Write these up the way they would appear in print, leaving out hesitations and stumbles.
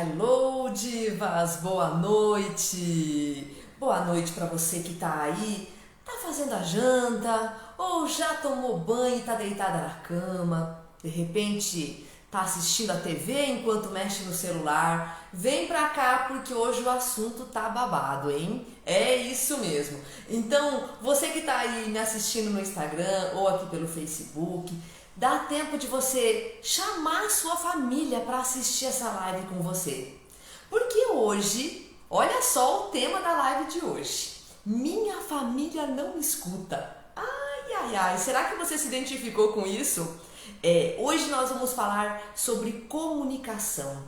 Hello, divas! Boa noite! Boa noite para você que tá aí, tá fazendo a janta, ou já tomou banho e tá deitada na cama, de repente tá assistindo a TV enquanto mexe no celular. Vem pra cá porque hoje o assunto tá babado, hein? É isso mesmo. Então, você que tá aí me assistindo no Instagram ou aqui pelo Facebook, dá tempo de você chamar a sua família para assistir essa live com você. Porque hoje, olha só o tema da live de hoje. Minha família não me escuta. Ai, ai, ai, será que você se identificou com isso? Hoje nós vamos falar sobre comunicação.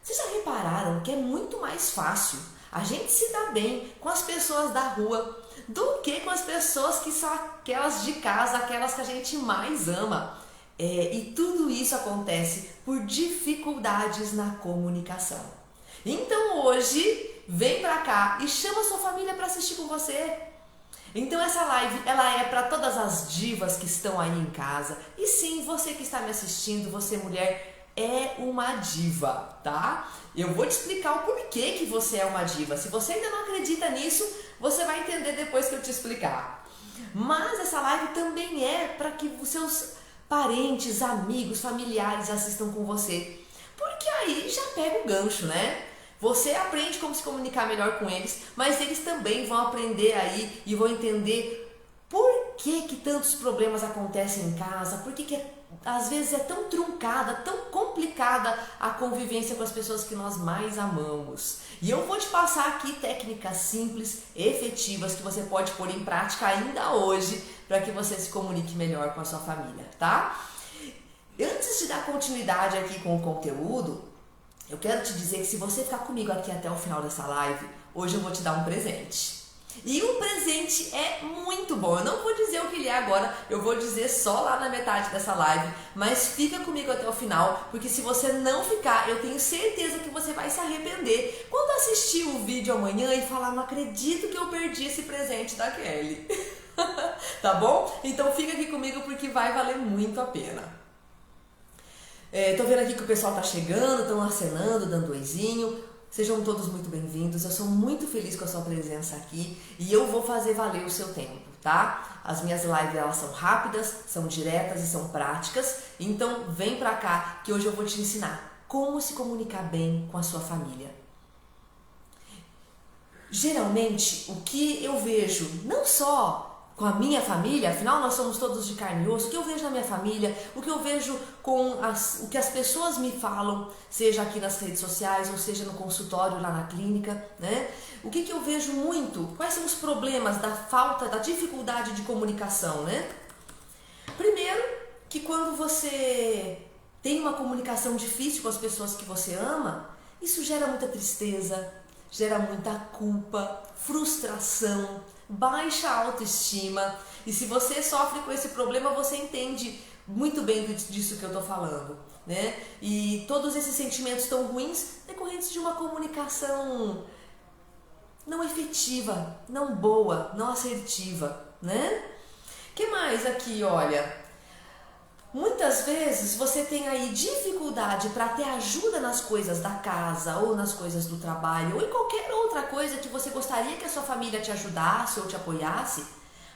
Vocês já repararam que é muito mais fácil a gente se dar bem com as pessoas da rua do que com as pessoas que são aquelas de casa, aquelas que a gente mais ama. E tudo isso acontece por dificuldades na comunicação. Então hoje, vem pra cá e chama a sua família para assistir com você. Então essa live, ela é para todas as divas que estão aí em casa. E sim, você que está me assistindo, você mulher, é uma diva, tá? Eu vou te explicar o porquê que você é uma diva. Se você ainda não acredita nisso, você vai entender depois que eu te explicar. Mas essa live também é para que os seus parentes, amigos, familiares assistam com você. Porque aí já pega o gancho, né? Você aprende como se comunicar melhor com eles, mas eles também vão aprender aí e vão entender por que tantos problemas acontecem em casa, por que às vezes é tão truncada, tão complicada a convivência com as pessoas que nós mais amamos. E eu vou te passar aqui técnicas simples, efetivas, que você pode pôr em prática ainda hoje para que você se comunique melhor com a sua família, tá? Antes de dar continuidade aqui com o conteúdo, eu quero te dizer que se você ficar comigo aqui até o final dessa live, hoje eu vou te dar um presente. E o presente é muito bom. Eu não vou dizer o que ele é agora, eu vou dizer só lá na metade dessa live. Mas fica comigo até o final, porque se você não ficar, eu tenho certeza que você vai se arrepender quando assistir o vídeo amanhã e falar: não acredito que eu perdi esse presente da Kelly. Tá bom? Então fica aqui comigo porque vai valer muito a pena. Tô vendo aqui que o pessoal tá chegando, estão acenando, dando oizinho. Sejam todos muito bem-vindos. Eu sou muito feliz com a sua presença aqui e eu vou fazer valer o seu tempo, tá? As minhas lives, elas são rápidas, são diretas e são práticas. Então vem pra cá que hoje eu vou te ensinar como se comunicar bem com a sua família. Geralmente, o que eu vejo, não só com a minha família, afinal nós somos todos de carne e osso, o que eu vejo na minha família, o que eu vejo com o que as pessoas me falam, seja aqui nas redes sociais ou seja no consultório lá na clínica, né? O que eu vejo muito? Quais são os problemas da falta, da dificuldade de comunicação, né? Primeiro, que quando você tem uma comunicação difícil com as pessoas que você ama, isso gera muita tristeza, gera muita culpa, frustração, baixa autoestima. E se você sofre com esse problema, você entende muito bem disso que eu tô falando, né? E todos esses sentimentos tão ruins decorrentes de uma comunicação não efetiva, não boa, não assertiva, né? Que mais aqui, olha? Muitas vezes você tem aí dificuldade para ter ajuda nas coisas da casa ou nas coisas do trabalho ou em qualquer outra coisa que você gostaria que a sua família te ajudasse ou te apoiasse.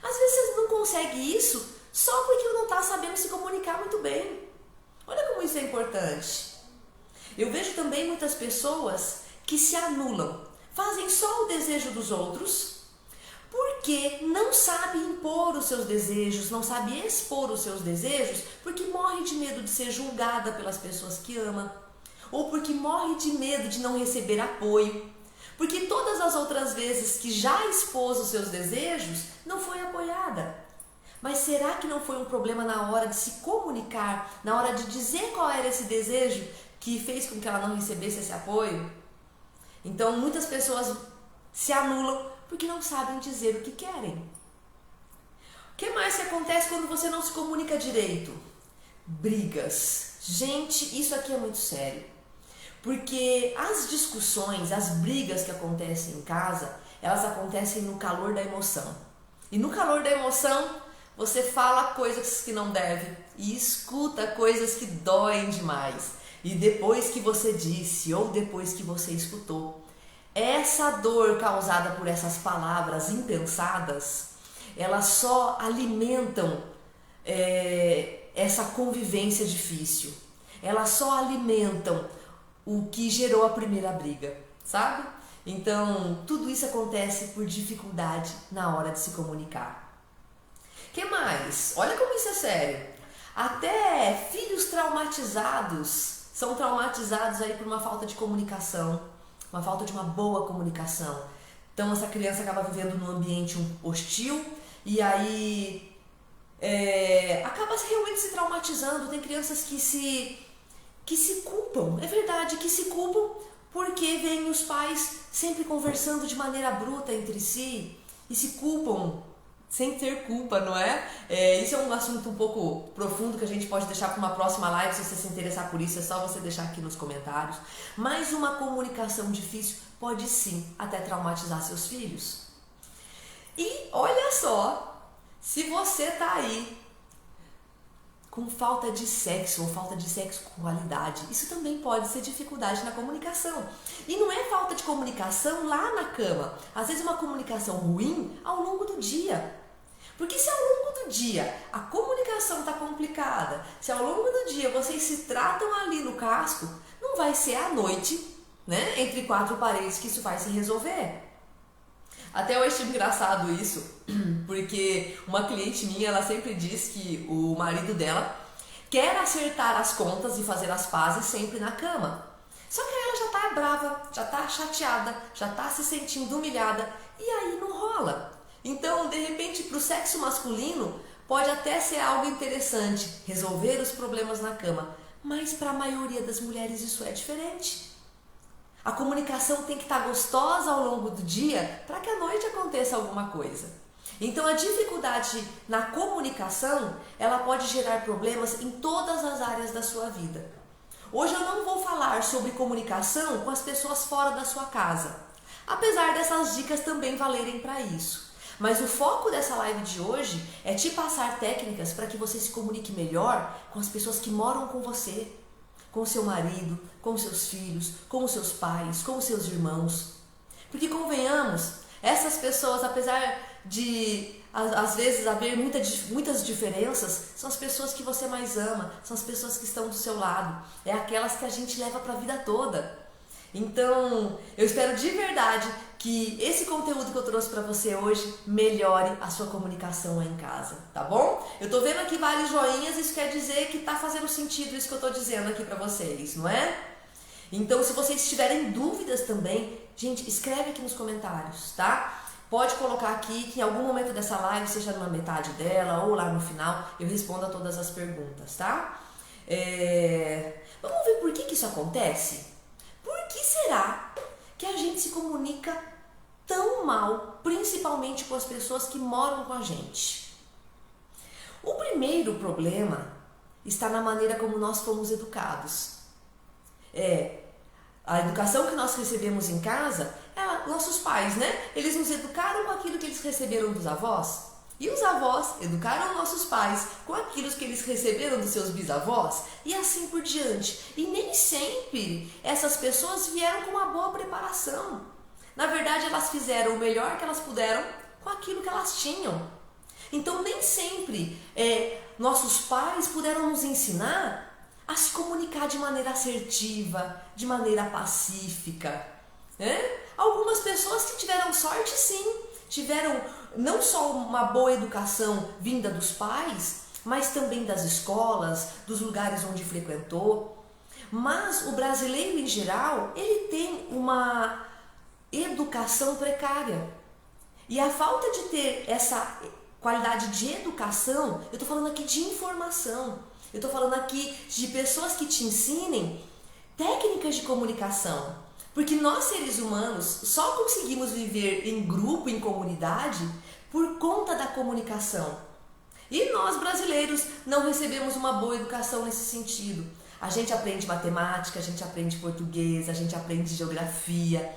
Às vezes você não consegue isso só porque não está sabendo se comunicar muito bem. Olha como isso é importante. Eu vejo também muitas pessoas que se anulam, fazem só o desejo dos outros porque não sabe impor os seus desejos, não sabe expor os seus desejos, porque morre de medo de ser julgada pelas pessoas que ama, ou porque morre de medo de não receber apoio, porque todas as outras vezes que já expôs os seus desejos, não foi apoiada. Mas será que não foi um problema na hora de se comunicar, na hora de dizer qual era esse desejo que fez com que ela não recebesse esse apoio? Então muitas pessoas se anulam porque não sabem dizer o que querem. O que mais que acontece quando você não se comunica direito? Brigas. Gente, isso aqui é muito sério. Porque as discussões, as brigas que acontecem em casa, elas acontecem no calor da emoção. E no calor da emoção, você fala coisas que não deve e escuta coisas que doem demais. E depois que você disse ou depois que você escutou, essa dor causada por essas palavras impensadas, elas só alimentam essa convivência difícil. Elas só alimentam o que gerou a primeira briga, sabe? Então, tudo isso acontece por dificuldade na hora de se comunicar. Que mais? Olha como isso é sério. Até filhos traumatizados são traumatizados aí por uma falta de comunicação, uma falta de uma boa comunicação. Então essa criança acaba vivendo num ambiente hostil e aí acaba realmente se traumatizando. Tem crianças que se culpam, é verdade, que se culpam porque veem os pais sempre conversando de maneira bruta entre si e se culpam sem ter culpa, não é? Isso é um assunto um pouco profundo que a gente pode deixar para uma próxima live. Se você se interessar por isso, é só você deixar aqui nos comentários. Mas uma comunicação difícil pode sim até traumatizar seus filhos. E olha só, se você tá aí com falta de sexo ou falta de sexo com qualidade, isso também pode ser dificuldade na comunicação. E não é falta de comunicação lá na cama, às vezes uma comunicação ruim ao longo do dia. Porque se ao longo do dia a comunicação está complicada, se ao longo do dia vocês se tratam ali no casco, não vai ser à noite, né, entre quatro paredes que isso vai se resolver. Até eu achei engraçado isso, porque uma cliente minha, ela sempre diz que o marido dela quer acertar as contas e fazer as pazes sempre na cama. Só que ela já tá brava, já tá chateada, já tá se sentindo humilhada e aí não rola. Então, de repente, para o sexo masculino, pode até ser algo interessante resolver os problemas na cama, mas para a maioria das mulheres isso é diferente. A comunicação tem que estar gostosa ao longo do dia para que à noite aconteça alguma coisa. Então, a dificuldade na comunicação, ela pode gerar problemas em todas as áreas da sua vida. Hoje eu não vou falar sobre comunicação com as pessoas fora da sua casa, apesar dessas dicas também valerem para isso. Mas o foco dessa live de hoje é te passar técnicas para que você se comunique melhor com as pessoas que moram com você, com o seu marido, com os seus filhos, com os seus pais, com os seus irmãos. Porque convenhamos, essas pessoas, apesar de às vezes haver muitas diferenças, são as pessoas que você mais ama, são as pessoas que estão do seu lado, é aquelas que a gente leva para a vida toda. Então, eu espero de verdade que esse conteúdo que eu trouxe para você hoje melhore a sua comunicação aí em casa, tá bom? Eu tô vendo aqui vários joinhas, isso quer dizer que tá fazendo sentido isso que eu tô dizendo aqui para vocês, não é? Então, se vocês tiverem dúvidas também, gente, escreve aqui nos comentários, tá? Pode colocar aqui que em algum momento dessa live, seja na metade dela ou lá no final, eu respondo a todas as perguntas, tá? Vamos ver por que isso acontece? Por que será que a gente se comunica tão mal, principalmente com as pessoas que moram com a gente? O primeiro problema está na maneira como nós fomos educados. A educação que nós recebemos em casa, nossos pais, né? Eles nos educaram com aquilo que eles receberam dos avós. E os avós educaram nossos pais com aquilo que eles receberam dos seus bisavós e assim por diante. E nem sempre essas pessoas vieram com uma boa preparação. Na verdade, elas fizeram o melhor que elas puderam com aquilo que elas tinham. Então, nem sempre nossos pais puderam nos ensinar a se comunicar de maneira assertiva, de maneira pacífica. Algumas pessoas que tiveram sorte, sim, tiveram não só uma boa educação vinda dos pais, mas também das escolas, dos lugares onde frequentou. Mas o brasileiro em geral, ele tem uma educação precária. E a falta de ter essa qualidade de educação, eu estou falando aqui de informação, eu estou falando aqui de pessoas que te ensinem técnicas de comunicação. Porque nós, seres humanos, só conseguimos viver em grupo, em comunidade, por conta da comunicação. E nós, brasileiros, não recebemos uma boa educação nesse sentido. A gente aprende matemática, a gente aprende português, a gente aprende geografia.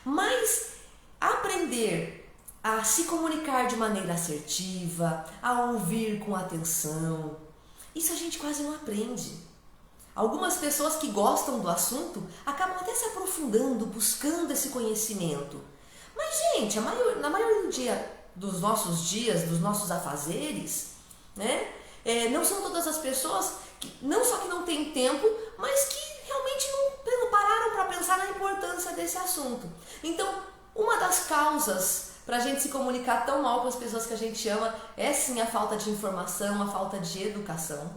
Mas aprender a se comunicar de maneira assertiva, a ouvir com atenção, isso a gente quase não aprende. Algumas pessoas que gostam do assunto acabam até se aprofundando, buscando esse conhecimento. Mas, gente, na maioria dos nossos afazeres, né? Não são todas as pessoas que não só que não têm tempo, mas que realmente não pararam para pensar na importância desse assunto. Então, uma das causas para a gente se comunicar tão mal com as pessoas que a gente ama é sim a falta de informação, a falta de educação.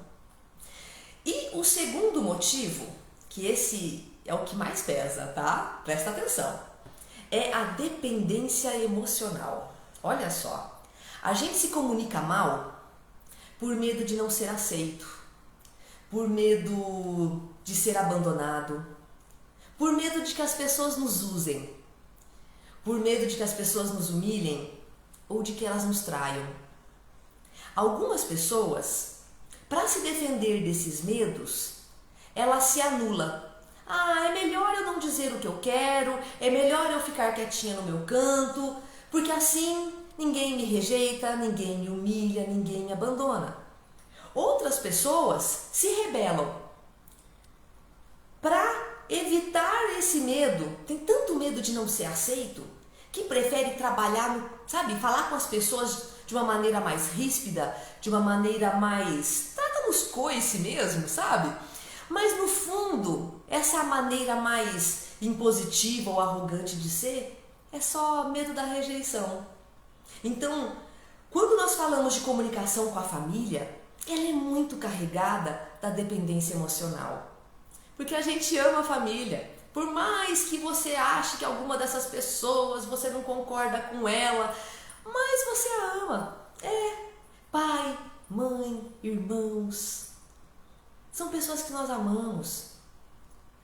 E o segundo motivo, que esse é o que mais pesa, tá? Presta atenção. É a dependência emocional. Olha só, a gente se comunica mal por medo de não ser aceito, por medo de ser abandonado, por medo de que as pessoas nos usem, por medo de que as pessoas nos humilhem ou de que elas nos traiam. Algumas pessoas, para se defender desses medos, ela se anula. É melhor eu não dizer o que eu quero, é melhor eu ficar quietinha no meu canto, porque assim ninguém me rejeita, ninguém me humilha, ninguém me abandona. Outras pessoas se rebelam. Para evitar esse medo, tem tanto medo de não ser aceito, que prefere trabalhar, falar com as pessoas de uma maneira mais ríspida, de uma maneira mais trata nos coice mesmo, sabe? Mas no fundo, essa maneira mais impositiva ou arrogante de ser é só medo da rejeição. Então, quando nós falamos de comunicação com a família, ela é muito carregada da dependência emocional. Porque a gente ama a família. Por mais que você ache que alguma dessas pessoas você não concorda com ela, mas você a ama. Pai, mãe, irmãos. São pessoas que nós amamos.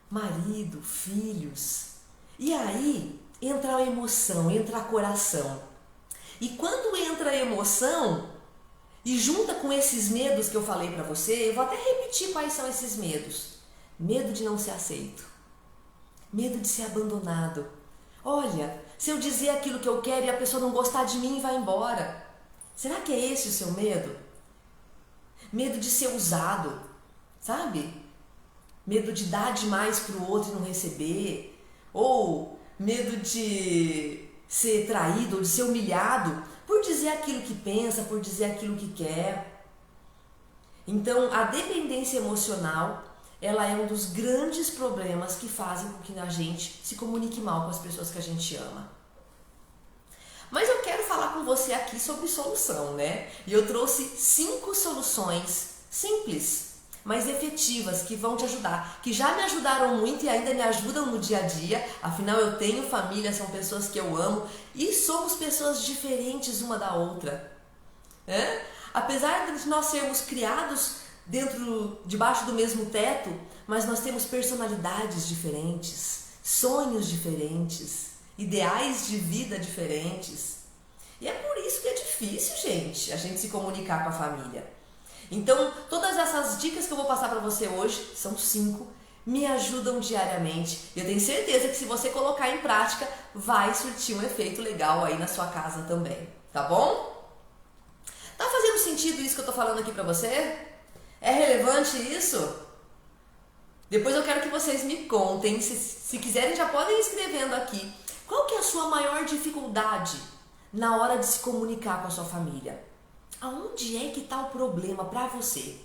Marido, filhos. E aí entra a emoção, entra a coração. E quando entra a emoção e junta com esses medos que eu falei pra você, eu vou até repetir quais são esses medos. Medo de não ser aceito. Medo de ser abandonado. Olha, se eu dizer aquilo que eu quero e a pessoa não gostar de mim e vai embora. Será que é esse o seu medo? Medo de ser usado, sabe? Medo de dar demais pro outro e não receber. Ou medo de ser traído ou de ser humilhado por dizer aquilo que pensa, por dizer aquilo que quer. Então, a dependência emocional, ela é um dos grandes problemas que fazem com que a gente se comunique mal com as pessoas que a gente ama. Mas eu quero falar com você aqui sobre solução, né? E eu trouxe 5 soluções simples, mas efetivas, que vão te ajudar, que já me ajudaram muito e ainda me ajudam no dia a dia. Afinal, eu tenho família, são pessoas que eu amo e somos pessoas diferentes uma da outra. Apesar de nós sermos criados debaixo do mesmo teto, mas nós temos personalidades diferentes, sonhos diferentes, ideais de vida diferentes. E é por isso que é difícil, gente, a gente se comunicar com a família. Então, todas essas dicas que eu vou passar para você hoje, são 5, me ajudam diariamente. E eu tenho certeza que se você colocar em prática, vai surtir um efeito legal aí na sua casa também, tá bom? Tá fazendo sentido isso que eu tô falando aqui para você? É relevante isso? Depois eu quero que vocês me contem, se quiserem já podem ir escrevendo aqui. Qual que é a sua maior dificuldade na hora de se comunicar com a sua família? Aonde é que está o problema para você?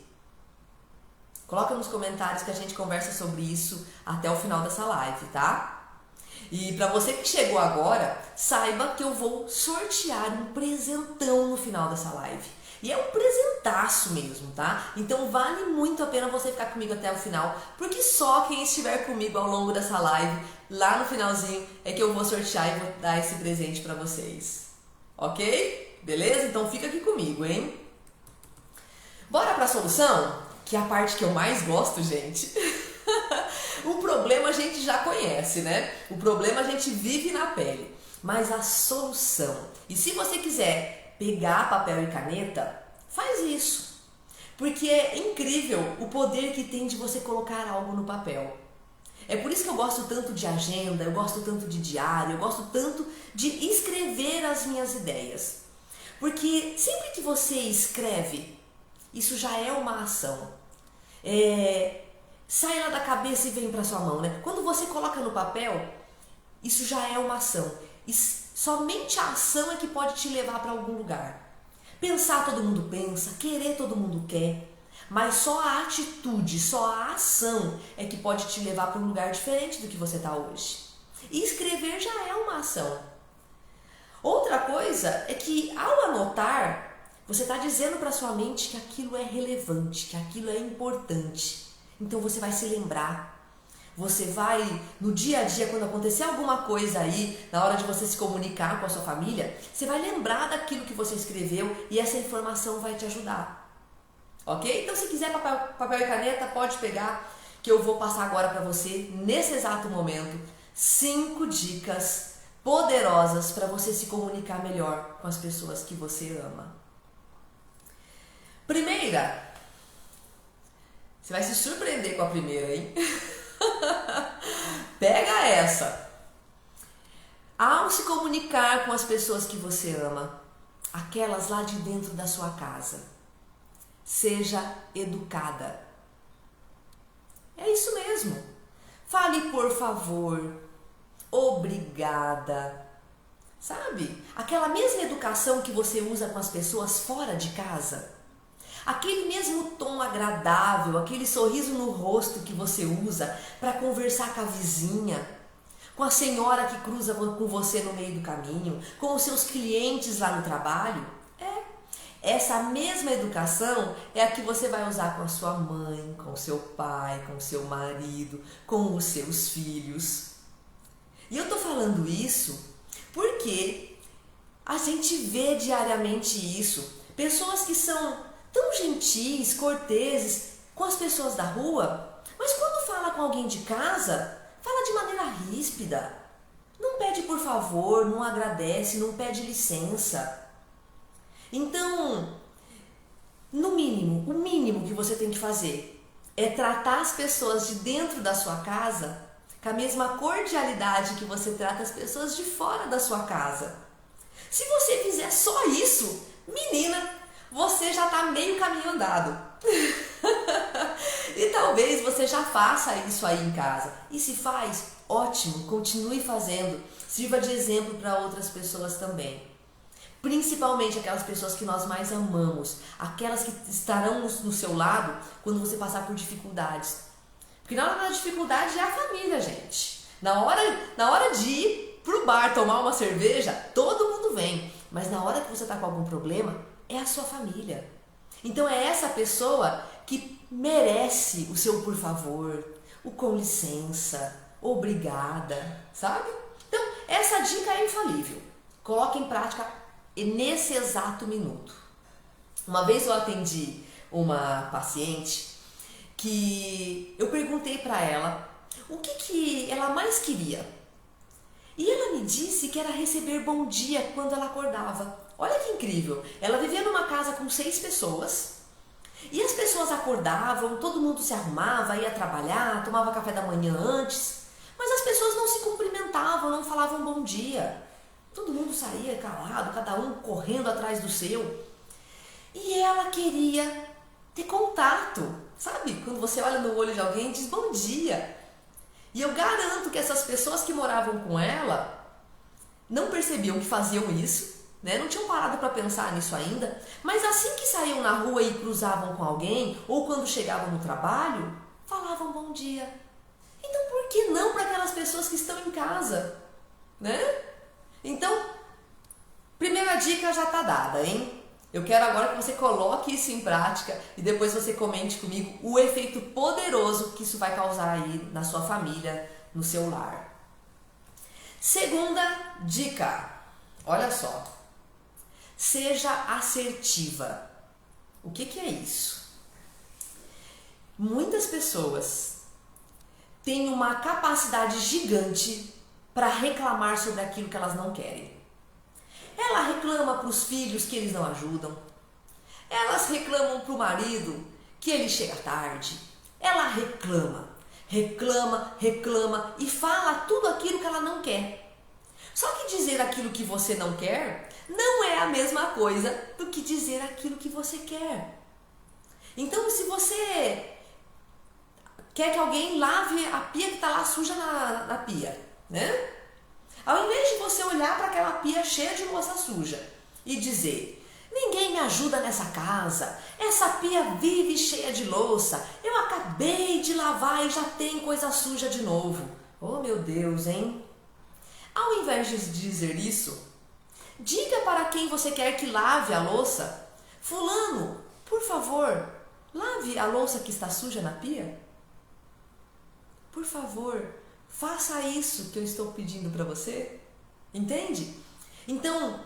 Coloca nos comentários que a gente conversa sobre isso até o final dessa live, tá? E para você que chegou agora, saiba que eu vou sortear um presentão no final dessa live. E é um presentaço mesmo, tá? Então vale muito a pena você ficar comigo até o final, porque só quem estiver comigo ao longo dessa live, lá no finalzinho, é que eu vou sortear e vou dar esse presente pra vocês. Ok? Beleza? Então fica aqui comigo, hein? Bora pra solução? Que é a parte que eu mais gosto, gente. O problema a gente já conhece, né? O problema a gente vive na pele. Mas a solução. E se você quiser pegar papel e caneta, faz isso. Porque é incrível o poder que tem de você colocar algo no papel. É por isso que eu gosto tanto de agenda, eu gosto tanto de diário, eu gosto tanto de escrever as minhas ideias. Porque sempre que você escreve, isso já é uma ação. sai lá da cabeça e vem para sua mão, né? Quando você coloca no papel, isso já é uma ação. E somente a ação é que pode te levar para algum lugar. Pensar todo mundo pensa, querer todo mundo quer, mas só a atitude, só a ação é que pode te levar para um lugar diferente do que você está hoje. E escrever já é uma ação. Outra coisa é que ao anotar, você está dizendo para sua mente que aquilo é relevante, que aquilo é importante. Então você vai se lembrar. Você vai, no dia a dia, quando acontecer alguma coisa aí, na hora de você se comunicar com a sua família, você vai lembrar daquilo que você escreveu e essa informação vai te ajudar. Ok? Então se quiser papel e caneta, pode pegar, que eu vou passar agora para você, nesse exato momento, 5 dicas poderosas para você se comunicar melhor com as pessoas que você ama. Primeira, você vai se surpreender com a primeira, hein? Pega essa. Ao se comunicar com as pessoas que você ama, aquelas lá de dentro da sua casa, seja educada. É isso mesmo. Fale por favor, obrigada. Sabe? Aquela mesma educação que você usa com as pessoas fora de casa. Aquele mesmo tom agradável, aquele sorriso no rosto que você usa para conversar com a vizinha, com a senhora que cruza com você no meio do caminho, com os seus clientes lá no trabalho. Essa mesma educação é a que você vai usar com a sua mãe, com o seu pai, com o seu marido, com os seus filhos. E eu tô falando isso porque a gente vê diariamente isso. Pessoas que são tão gentis, corteses com as pessoas da rua, mas quando fala com alguém de casa, fala de maneira ríspida. Não pede por favor, não agradece, não pede licença. Então, no mínimo, o mínimo que você tem que fazer é tratar as pessoas de dentro da sua casa com a mesma cordialidade que você trata as pessoas de fora da sua casa. Se você fizer só isso, menina, você já está meio caminho andado. E talvez você já faça isso aí em casa. E se faz, ótimo, continue fazendo. Sirva de exemplo para outras pessoas também. Principalmente aquelas pessoas que nós mais amamos. Aquelas que estarão no seu lado quando você passar por dificuldades. Porque na hora da dificuldade é a família, gente. Na hora de ir pro bar tomar uma cerveja, todo mundo vem. Mas na hora que você está com algum problema, é a sua família. Então é essa pessoa que merece o seu por favor, o com licença, obrigada, sabe? Então essa dica é infalível. Coloque em prática nesse exato minuto. Uma vez eu atendi uma paciente que eu perguntei para ela o que ela mais queria. E ela me disse que era receber bom dia quando ela acordava. Olha que incrível! Ela vivia numa casa com 6 pessoas e as pessoas acordavam, todo mundo se arrumava, ia trabalhar, tomava café da manhã antes, mas as pessoas não se cumprimentavam, não falavam bom dia. Todo mundo saía calado, cada um correndo atrás do seu. E ela queria ter contato, sabe? Quando você olha no olho de alguém e diz bom dia. E eu garanto que essas pessoas que moravam com ela não percebiam que faziam isso, né? Não tinham parado para pensar nisso ainda, mas assim que saíam na rua e cruzavam com alguém, ou quando chegavam no trabalho, falavam bom dia. Então por que não para aquelas pessoas que estão em casa, né? Então, primeira dica já está dada, hein? Eu quero agora que você coloque isso em prática e depois você comente comigo o efeito poderoso que isso vai causar aí na sua família, no seu lar. Segunda dica, olha só. Seja assertiva. O que é isso? Muitas pessoas têm uma capacidade gigante para reclamar sobre aquilo que elas não querem. Ela reclama para os filhos que eles não ajudam. Elas reclamam para o marido que ele chega tarde. Ela reclama e fala tudo aquilo que ela não quer. Só que dizer aquilo que você não quer não é a mesma coisa do que dizer aquilo que você quer. Então, se você quer que alguém lave a pia que está lá suja na pia, né? Ao invés de você olhar para aquela pia cheia de louça suja e dizer: ninguém me ajuda nessa casa, essa pia vive cheia de louça, eu acabei de lavar e já tem coisa suja de novo. Oh meu Deus, hein? Ao invés de dizer isso, diga para quem você quer que lave a louça: fulano, por favor, lave a louça que está suja na pia. Por favor, faça isso que eu estou pedindo para você. Entende? Então,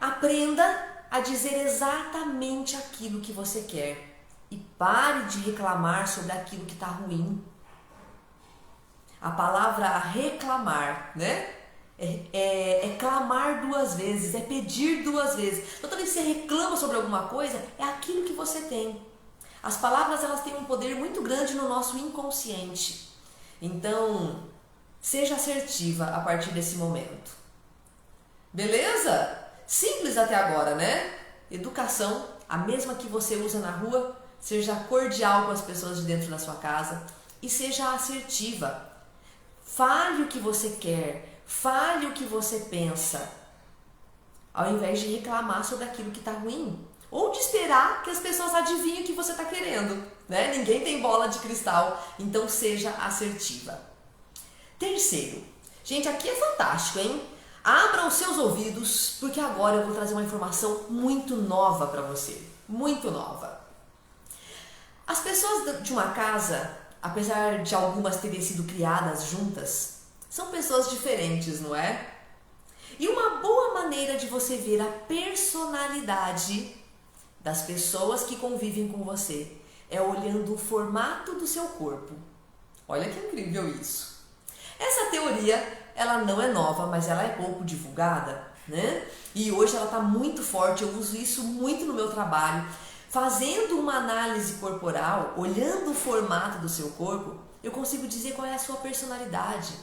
aprenda a dizer exatamente aquilo que você quer e pare de reclamar sobre aquilo que está ruim. A palavra reclamar, né? É clamar duas vezes, é pedir duas vezes. Então, toda vez que você reclama sobre alguma coisa, é aquilo que você tem. As palavras, elas têm um poder muito grande no nosso inconsciente. Então, seja assertiva a partir desse momento. Beleza? Simples até agora, né? Educação, a mesma que você usa na rua, seja cordial com as pessoas de dentro da sua casa e seja assertiva. Fale o que você quer, fale o que você pensa, ao invés de reclamar sobre aquilo que está ruim. Ou de esperar que as pessoas adivinhem o que você está querendo, né? Ninguém tem bola de cristal, então seja assertiva. Terceiro, gente, aqui é fantástico, hein? Abra os seus ouvidos, porque agora eu vou trazer uma informação muito nova para você. Muito nova. As pessoas de uma casa, apesar de algumas terem sido criadas juntas, são pessoas diferentes, não é? E uma boa maneira de você ver a personalidade das pessoas que convivem com você é olhando o formato do seu corpo. Olha que incrível isso. Essa teoria, ela não é nova, mas ela é pouco divulgada, né? E hoje ela está muito forte, eu uso isso muito no meu trabalho. Fazendo uma análise corporal, olhando o formato do seu corpo, eu consigo dizer qual é a sua personalidade,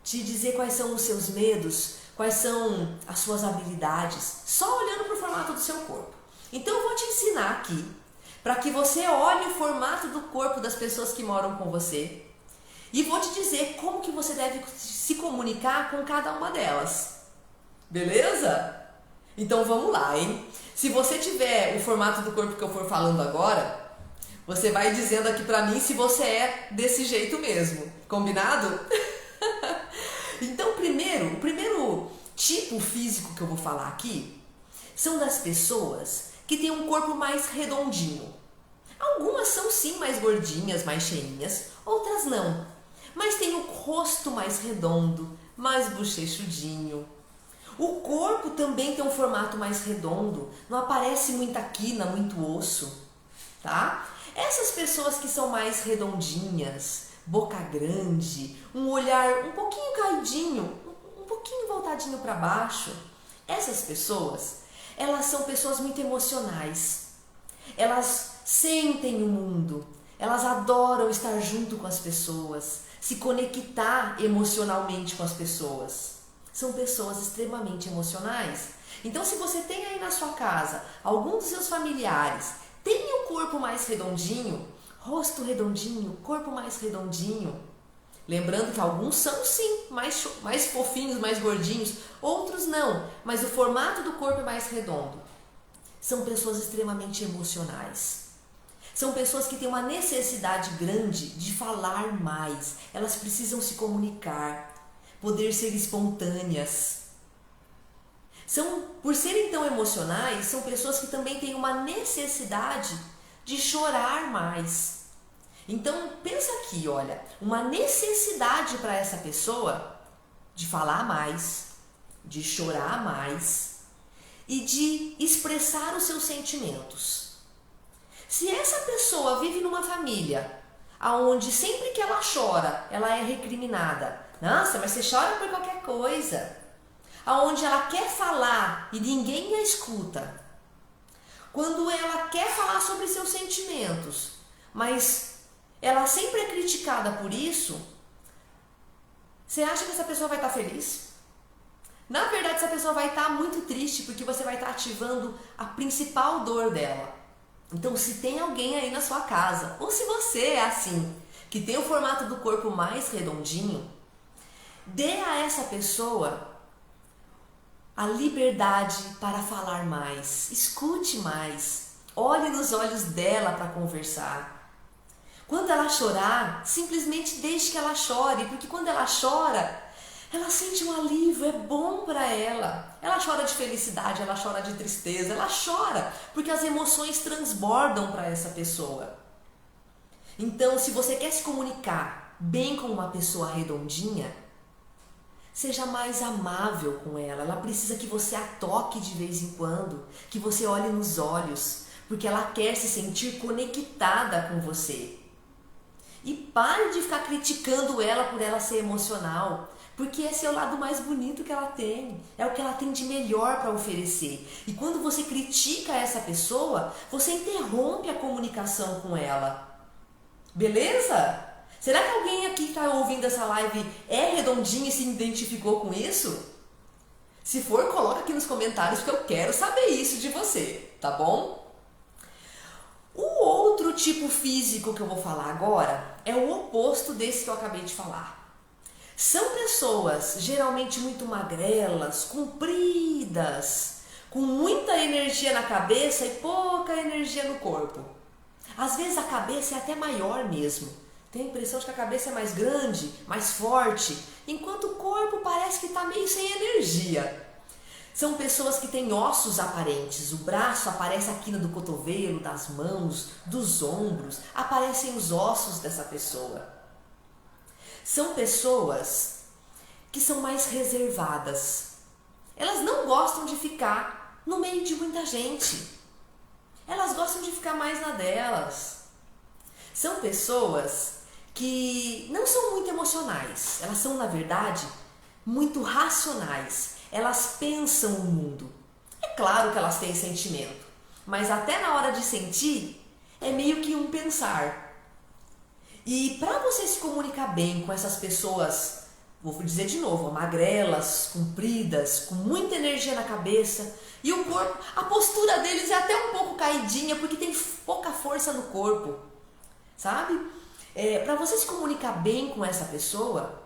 te dizer quais são os seus medos, quais são as suas habilidades, só olhando para o formato do seu corpo. Então eu vou te ensinar aqui, para que você olhe o formato do corpo das pessoas que moram com você e vou te dizer como que você deve se comunicar com cada uma delas. Beleza? Então vamos lá, hein? Se você tiver o formato do corpo que eu for falando agora, você vai dizendo aqui pra mim se você é desse jeito mesmo. Combinado? Então, o primeiro tipo físico que eu vou falar aqui são das pessoas que têm um corpo mais redondinho. Algumas são sim mais gordinhas, mais cheinhas, outras não. Mas tem o rosto mais redondo, mais bochechudinho. O corpo também tem um formato mais redondo, não aparece muita quina, muito osso, tá? Essas pessoas que são mais redondinhas, boca grande, um olhar um pouquinho caidinho, um pouquinho voltadinho para baixo, essas pessoas, elas são pessoas muito emocionais. Elas sentem o mundo, elas adoram estar junto com as pessoas, se conectar emocionalmente com as pessoas. São pessoas extremamente emocionais. Então, se você tem aí na sua casa algum dos seus familiares tem o corpo mais redondinho, rosto redondinho, corpo mais redondinho, lembrando que alguns são sim mais fofinhos, mais gordinhos, outros não, mas o formato do corpo é mais redondo. São pessoas extremamente emocionais. São pessoas que têm uma necessidade grande de falar mais. Elas precisam se comunicar, poder ser espontâneas. Por serem tão emocionais, são pessoas que também têm uma necessidade de chorar mais. Então, pensa aqui, olha, uma necessidade para essa pessoa de falar mais, de chorar mais e de expressar os seus sentimentos. Se essa pessoa vive numa família onde sempre que ela chora, ela é recriminada. Nossa, mas você chora por qualquer coisa. Onde ela quer falar e ninguém a escuta. Quando ela quer falar sobre seus sentimentos, mas ela sempre é criticada por isso, você acha que essa pessoa vai estar feliz? Na verdade, essa pessoa vai estar muito triste porque você vai estar ativando a principal dor dela. Então, se tem alguém aí na sua casa, ou se você é assim, que tem o formato do corpo mais redondinho, dê a essa pessoa a liberdade para falar mais, escute mais, olhe nos olhos dela para conversar. Quando ela chorar, simplesmente deixe que ela chore, porque quando ela chora, ela sente um alívio, é bom para ela. Ela chora de felicidade, ela chora de tristeza, ela chora, porque as emoções transbordam para essa pessoa. Então, se você quer se comunicar bem com uma pessoa redondinha, seja mais amável com ela. Ela precisa que você a toque de vez em quando, que você olhe nos olhos, porque ela quer se sentir conectada com você. E pare de ficar criticando ela por ela ser emocional, porque esse é o lado mais bonito que ela tem, é o que ela tem de melhor para oferecer. E quando você critica essa pessoa, você interrompe a comunicação com ela. Beleza? Será que alguém aqui que está ouvindo essa live é redondinho e se identificou com isso? Se for, coloca aqui nos comentários, porque eu quero saber isso de você, tá bom? O outro tipo físico que eu vou falar agora é o oposto desse que eu acabei de falar. São pessoas geralmente muito magrelas, compridas, com muita energia na cabeça e pouca energia no corpo. Às vezes a cabeça é até maior mesmo. Tem a impressão de que a cabeça é mais grande, mais forte, enquanto o corpo parece que está meio sem energia. São pessoas que têm ossos aparentes, o braço aparece aqui no do cotovelo, das mãos, dos ombros, aparecem os ossos dessa pessoa. São pessoas que são mais reservadas. Elas não gostam de ficar no meio de muita gente. Elas gostam de ficar mais na delas. São pessoas que não são muito emocionais. Elas são, na verdade, muito racionais. Elas pensam o mundo. É claro que elas têm sentimento, mas até na hora de sentir, é meio que um pensar. E para você se comunicar bem com essas pessoas, vou dizer de novo, magrelas, compridas, com muita energia na cabeça, e o corpo, a postura deles é até um pouco caidinha, porque tem pouca força no corpo, sabe? Para você se comunicar bem com essa pessoa,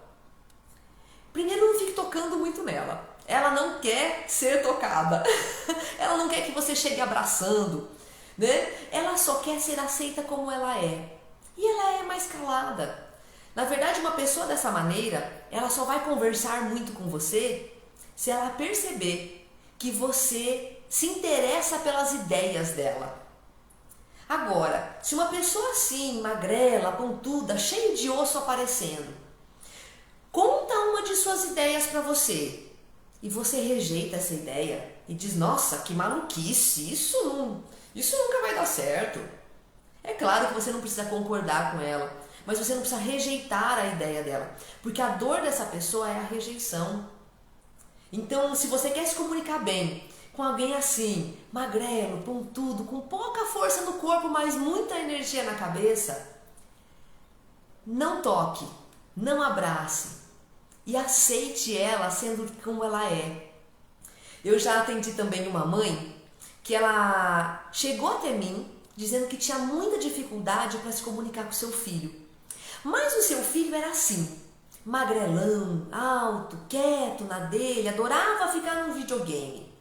primeiro não fique tocando muito nela. Ela não quer ser tocada. Ela não quer que você chegue abraçando, né? Ela só quer ser aceita como ela é. E ela é mais calada. Na verdade, uma pessoa dessa maneira, ela só vai conversar muito com você se ela perceber que você se interessa pelas ideias dela. Agora, se uma pessoa assim, magrela, pontuda, cheia de osso aparecendo, conta uma de suas ideias para você e você rejeita essa ideia e diz, nossa, que maluquice, isso nunca vai dar certo. É claro que você não precisa concordar com ela, mas você não precisa rejeitar a ideia dela, porque a dor dessa pessoa é a rejeição. Então, se você quer se comunicar bem com alguém assim, magrelo, pontudo, com pouca força no corpo, mas muita energia na cabeça, não toque, não abrace e aceite ela sendo como ela é. Eu já atendi também uma mãe que ela chegou até mim dizendo que tinha muita dificuldade para se comunicar com seu filho. Mas o seu filho era assim, magrelão, alto, quieto na dele, adorava ficar no videogame.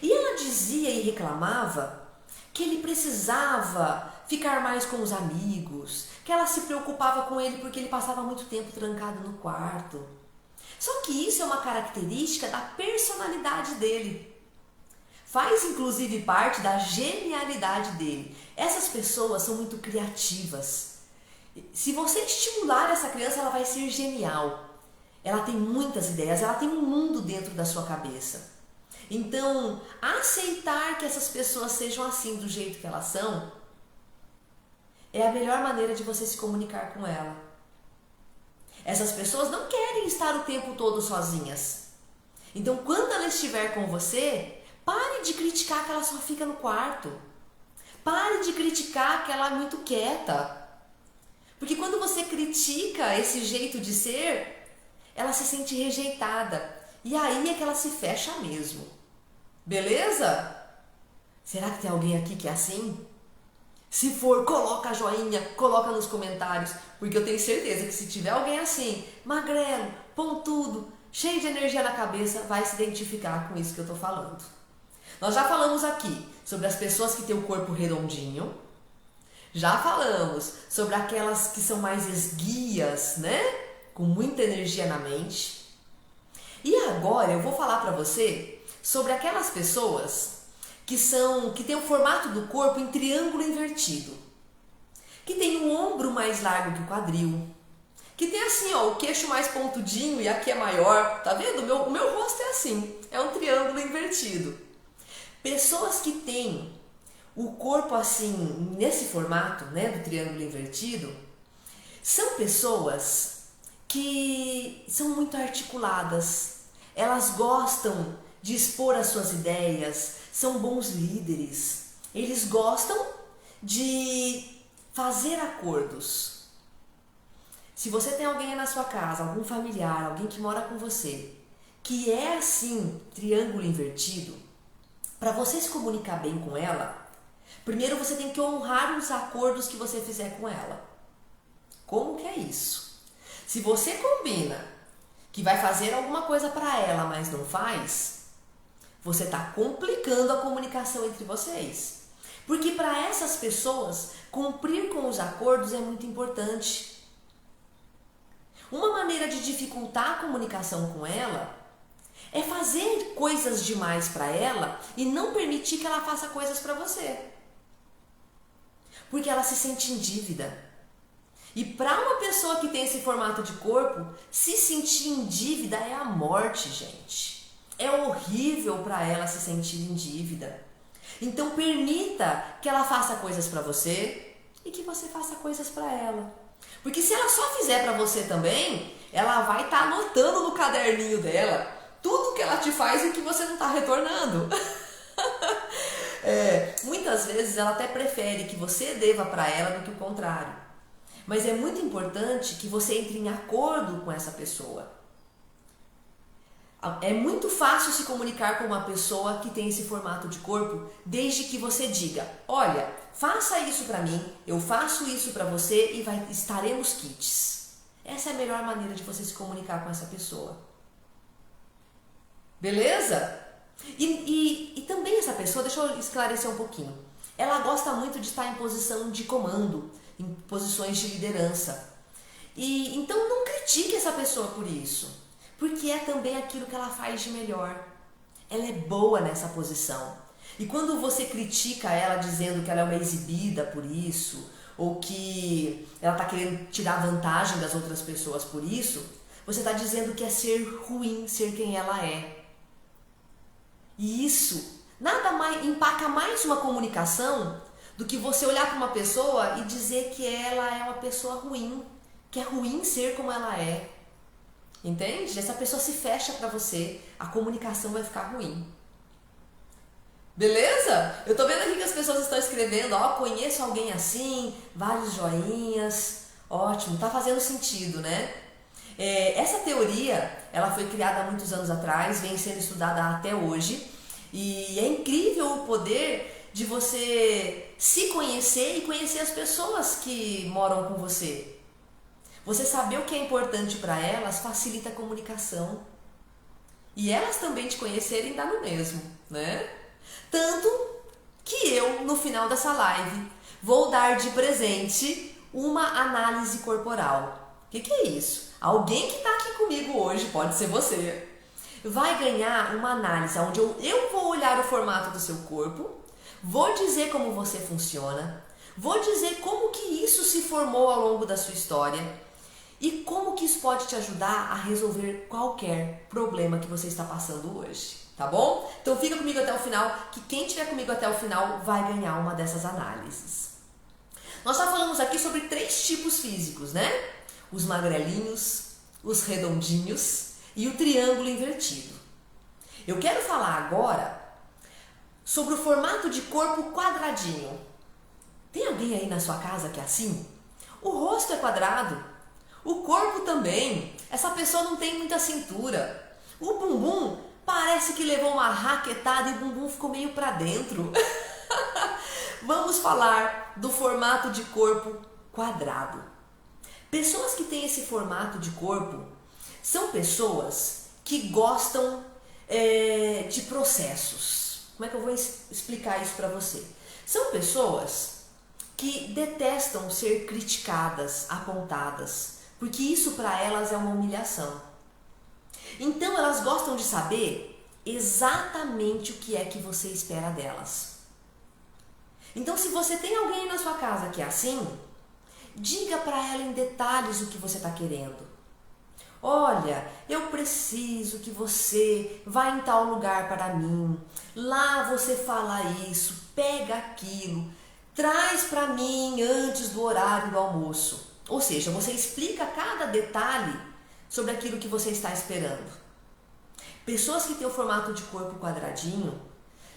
E ela dizia e reclamava que ele precisava ficar mais com os amigos, que ela se preocupava com ele porque ele passava muito tempo trancado no quarto. Só que isso é uma característica da personalidade dele. Faz inclusive parte da genialidade dele. Essas pessoas são muito criativas. Se você estimular essa criança, ela vai ser genial. Ela tem muitas ideias, ela tem um mundo dentro da sua cabeça. Então, aceitar que essas pessoas sejam assim, do jeito que elas são, é a melhor maneira de você se comunicar com ela. Essas pessoas não querem estar o tempo todo sozinhas. Então, quando ela estiver com você, pare de criticar que ela só fica no quarto. Pare de criticar que ela é muito quieta. Porque quando você critica esse jeito de ser, ela se sente rejeitada. E aí é que ela se fecha mesmo. Beleza? Será que tem alguém aqui que é assim? Se for, coloca joinha, coloca nos comentários, porque eu tenho certeza que se tiver alguém assim, magrelo, pontudo, cheio de energia na cabeça, vai se identificar com isso que eu tô falando. Nós já falamos aqui sobre as pessoas que têm o corpo redondinho, já falamos sobre aquelas que são mais esguias, né? Com muita energia na mente. E agora eu vou falar para você sobre aquelas pessoas que tem o formato do corpo em triângulo invertido, que tem um ombro mais largo que o quadril, que tem assim, ó, o queixo mais pontudinho e aqui é maior, tá vendo? O meu rosto é assim, é um triângulo invertido. Pessoas que têm o corpo assim, nesse formato, né, do triângulo invertido, são pessoas que são muito articuladas, elas gostam de expor as suas ideias, são bons líderes, eles gostam de fazer acordos. Se você tem alguém na sua casa, algum familiar, alguém que mora com você, que é assim, triângulo invertido, para você se comunicar bem com ela, primeiro você tem que honrar os acordos que você fizer com ela. Como que é isso? Se você combina que vai fazer alguma coisa para ela, mas não faz, você está complicando a comunicação entre vocês. Porque para essas pessoas, cumprir com os acordos é muito importante. Uma maneira de dificultar a comunicação com ela é fazer coisas demais para ela e não permitir que ela faça coisas para você. Porque ela se sente em dívida. E para uma pessoa que tem esse formato de corpo, se sentir em dívida é a morte, gente. É horrível para ela se sentir em dívida. Então permita que ela faça coisas para você e que você faça coisas para ela. Porque se ela só fizer para você também, ela vai estar anotando no caderninho dela tudo que ela te faz e que você não está retornando. Muitas vezes ela até prefere que você deva para ela do que o contrário. Mas é muito importante que você entre em acordo com essa pessoa. É muito fácil se comunicar com uma pessoa que tem esse formato de corpo, desde que você diga, olha, faça isso para mim, eu faço isso para você e estaremos quites. Essa é a melhor maneira de você se comunicar com essa pessoa. Beleza? E também essa pessoa, deixa eu esclarecer um pouquinho, ela gosta muito de estar em posição de comando, em posições de liderança. E então não critique essa pessoa por isso. Porque é também aquilo que ela faz de melhor. Ela é boa nessa posição. E quando você critica ela dizendo que ela é uma exibida por isso, ou que ela está querendo tirar vantagem das outras pessoas por isso, você está dizendo que é ser ruim, ser quem ela é. E isso nada mais empaca mais uma comunicação do que você olhar para uma pessoa e dizer que ela é uma pessoa ruim, que é ruim ser como ela é. Entende? Essa pessoa se fecha para você, a comunicação vai ficar ruim. Beleza? Eu tô vendo aqui que as pessoas estão escrevendo, ó, conheço alguém assim, vários joinhas, ótimo, tá fazendo sentido, né? Essa teoria, ela foi criada há muitos anos atrás, vem sendo estudada até hoje, e é incrível o poder de você se conhecer e conhecer as pessoas que moram com você. Você saber o que é importante para elas facilita a comunicação. E elas também te conhecerem dá no mesmo, né? Tanto que eu, no final dessa live, vou dar de presente uma análise corporal. O que é isso? Alguém que está aqui comigo hoje, pode ser você, vai ganhar uma análise onde eu vou olhar o formato do seu corpo, vou dizer como você funciona, vou dizer como que isso se formou ao longo da sua história, e como que isso pode te ajudar a resolver qualquer problema que você está passando hoje, tá bom? Então fica comigo até o final, que quem estiver comigo até o final vai ganhar uma dessas análises. Nós já falamos aqui sobre 3 tipos físicos, né? Os magrelinhos, os redondinhos e o triângulo invertido. Eu quero falar agora sobre o formato de corpo quadradinho. Tem alguém aí na sua casa que é assim? O rosto é quadrado. O corpo também, essa pessoa não tem muita cintura. O bumbum parece que levou uma raquetada e o bumbum ficou meio pra dentro. Vamos falar do formato de corpo quadrado. Pessoas que têm esse formato de corpo são pessoas que gostam de processos. Como é que eu vou explicar isso para você? São pessoas que detestam ser criticadas, apontadas, porque isso para elas é uma humilhação. Então elas gostam de saber exatamente o que é que você espera delas. Então, se você tem alguém na sua casa que é assim, diga para ela em detalhes o que você está querendo. Olha, eu preciso que você vá em tal lugar para mim. Lá você fala isso, pega aquilo, traz para mim antes do horário do almoço. Ou seja, você explica cada detalhe sobre aquilo que você está esperando. Pessoas que têm o formato de corpo quadradinho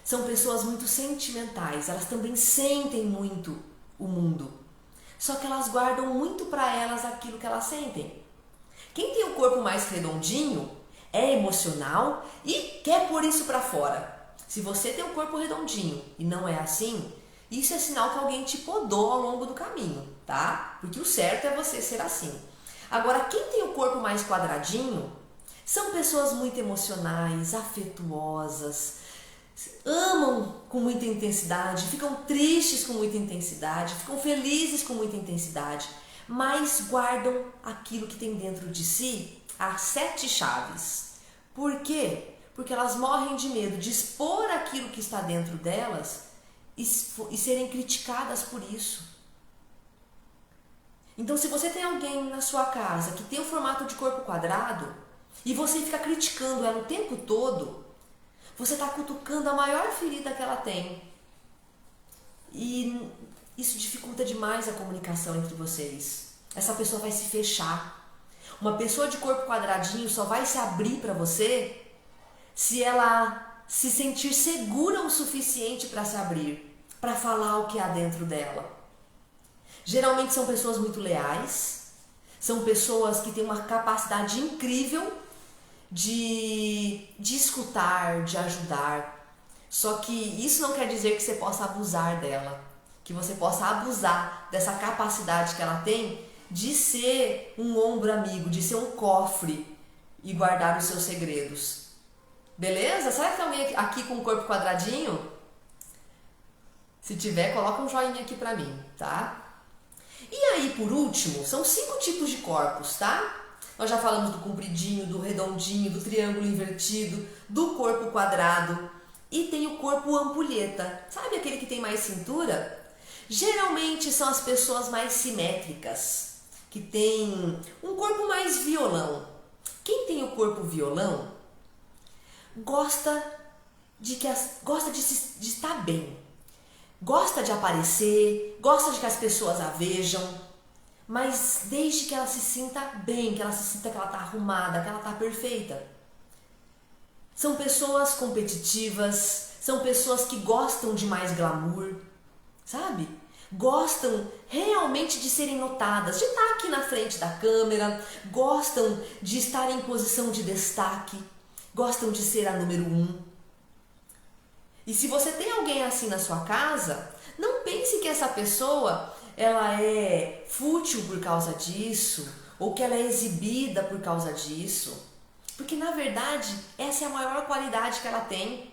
são pessoas muito sentimentais, elas também sentem muito o mundo. Só que elas guardam muito para elas aquilo que elas sentem. Quem tem o corpo mais redondinho é emocional e quer pôr isso para fora. Se você tem um corpo redondinho e não é assim, isso é sinal que alguém te podou ao longo do caminho, tá? Porque o certo é você ser assim. Agora, quem tem o corpo mais quadradinho são pessoas muito emocionais, afetuosas, amam com muita intensidade, ficam tristes com muita intensidade, ficam felizes com muita intensidade, mas guardam aquilo que tem dentro de si as 7 chaves. Por quê? Porque elas morrem de medo de expor aquilo que está dentro delas e serem criticadas por isso. Então, se você tem alguém na sua casa que tem o formato de corpo quadrado e você fica criticando ela o tempo todo, você está cutucando a maior ferida que ela tem. E isso dificulta demais a comunicação entre vocês. Essa pessoa vai se fechar. Uma pessoa de corpo quadradinho só vai se abrir para você se ela se sentir segura o suficiente para se abrir, para falar o que há dentro dela. Geralmente são pessoas muito leais, são pessoas que têm uma capacidade incrível de escutar, de ajudar. Só que isso não quer dizer que você possa abusar dela, que você possa abusar dessa capacidade que ela tem de ser um ombro amigo, de ser um cofre e guardar os seus segredos. Beleza? Será que tem alguém aqui com o corpo quadradinho? Se tiver, coloca um joinha aqui pra mim, tá? E aí, por último, são 5 tipos de corpos, tá? Nós já falamos do compridinho, do redondinho, do triângulo invertido, do corpo quadrado e tem o corpo ampulheta. Sabe aquele que tem mais cintura? Geralmente são as pessoas mais simétricas, que tem um corpo mais violão. Quem tem o corpo violão gosta de estar bem, gosta de aparecer, gosta de que as pessoas a vejam, mas desde que ela se sinta bem, que ela se sinta que ela está arrumada, que ela está perfeita. São pessoas competitivas, são pessoas que gostam de mais glamour, sabe? Gostam realmente de serem notadas, de estar aqui na frente da câmera, gostam de estar em posição de destaque, gostam de ser a número 1. E se você tem alguém assim na sua casa, não pense que essa pessoa ela é fútil por causa disso, ou que ela é exibida por causa disso, porque na verdade essa é a maior qualidade que ela tem.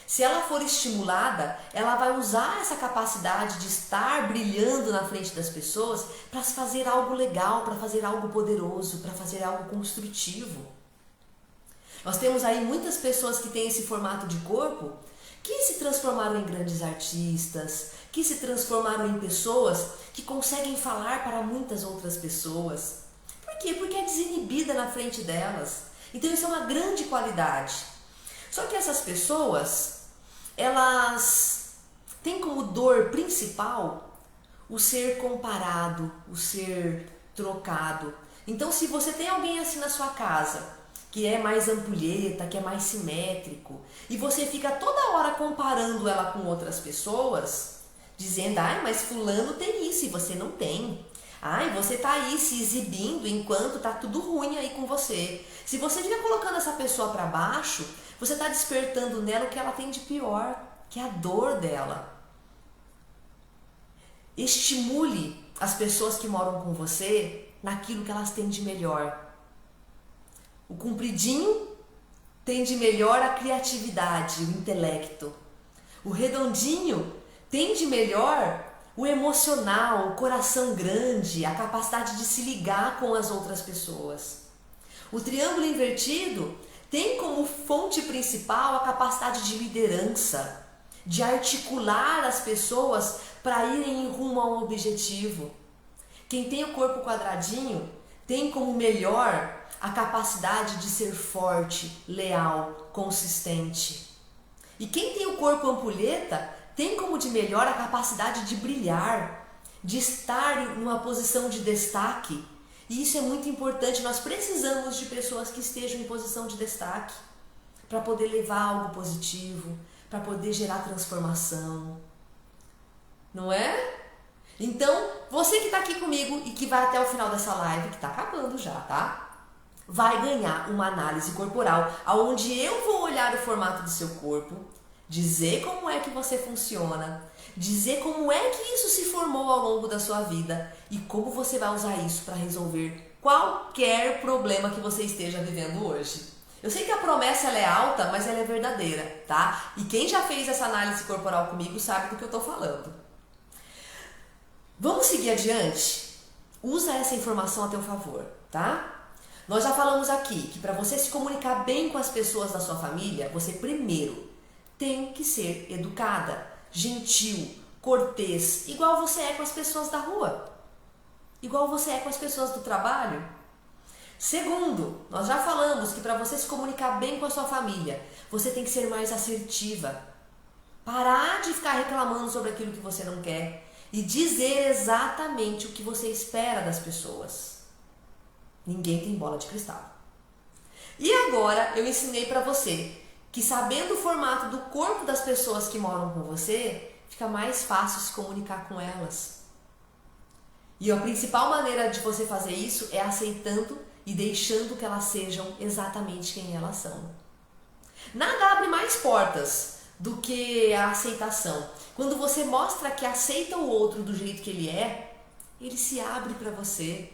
Se ela for estimulada, ela vai usar essa capacidade de estar brilhando na frente das pessoas para fazer algo legal, para fazer algo poderoso, para fazer algo construtivo. Nós temos aí muitas pessoas que têm esse formato de corpo que se transformaram em grandes artistas, que se transformaram em pessoas que conseguem falar para muitas outras pessoas. Por quê? Porque é desinibida na frente delas. Então isso é uma grande qualidade. Só que essas pessoas, elas têm como dor principal o ser comparado, o ser trocado. Então se você tem alguém assim na sua casa, que é mais ampulheta, que é mais simétrico, e você fica toda hora comparando ela com outras pessoas, dizendo, ai, mas fulano tem isso e você não tem. Ai, você tá aí se exibindo enquanto tá tudo ruim aí com você. Se você fica colocando essa pessoa para baixo, você tá despertando nela o que ela tem de pior, que é a dor dela. Estimule as pessoas que moram com você naquilo que elas têm de melhor. O compridinho tem de melhor a criatividade, o intelecto. O redondinho tem de melhor o emocional, o coração grande, a capacidade de se ligar com as outras pessoas. O triângulo invertido tem como fonte principal a capacidade de liderança, de articular as pessoas para irem em rumo a um objetivo. Quem tem o corpo quadradinho tem como melhor a capacidade de ser forte, leal, consistente. E quem tem o corpo ampulheta tem como de melhor a capacidade de brilhar, de estar numa posição de destaque. E isso é muito importante, nós precisamos de pessoas que estejam em posição de destaque para poder levar algo positivo, para poder gerar transformação. Não é? Então, você que está aqui comigo e que vai até o final dessa live, que está acabando já, tá? Vai ganhar uma análise corporal, onde eu vou olhar o formato do seu corpo, dizer como é que você funciona, dizer como é que isso se formou ao longo da sua vida e como você vai usar isso para resolver qualquer problema que você esteja vivendo hoje. Eu sei que a promessa ela é alta, mas ela é verdadeira, tá? E quem já fez essa análise corporal comigo sabe do que eu tô falando. Vamos seguir adiante? Usa essa informação a teu favor, tá? Nós já falamos aqui que para você se comunicar bem com as pessoas da sua família, você primeiro tem que ser educada, gentil, cortês, igual você é com as pessoas da rua, igual você é com as pessoas do trabalho. Segundo, nós já falamos que para você se comunicar bem com a sua família, você tem que ser mais assertiva. Parar de ficar reclamando sobre aquilo que você não quer e dizer exatamente o que você espera das pessoas. Ninguém tem bola de cristal. E agora eu ensinei para você que sabendo o formato do corpo das pessoas que moram com você, fica mais fácil se comunicar com elas. E a principal maneira de você fazer isso é aceitando e deixando que elas sejam exatamente quem elas são. Nada abre mais portas do que a aceitação. Quando você mostra que aceita o outro do jeito que ele se abre para você.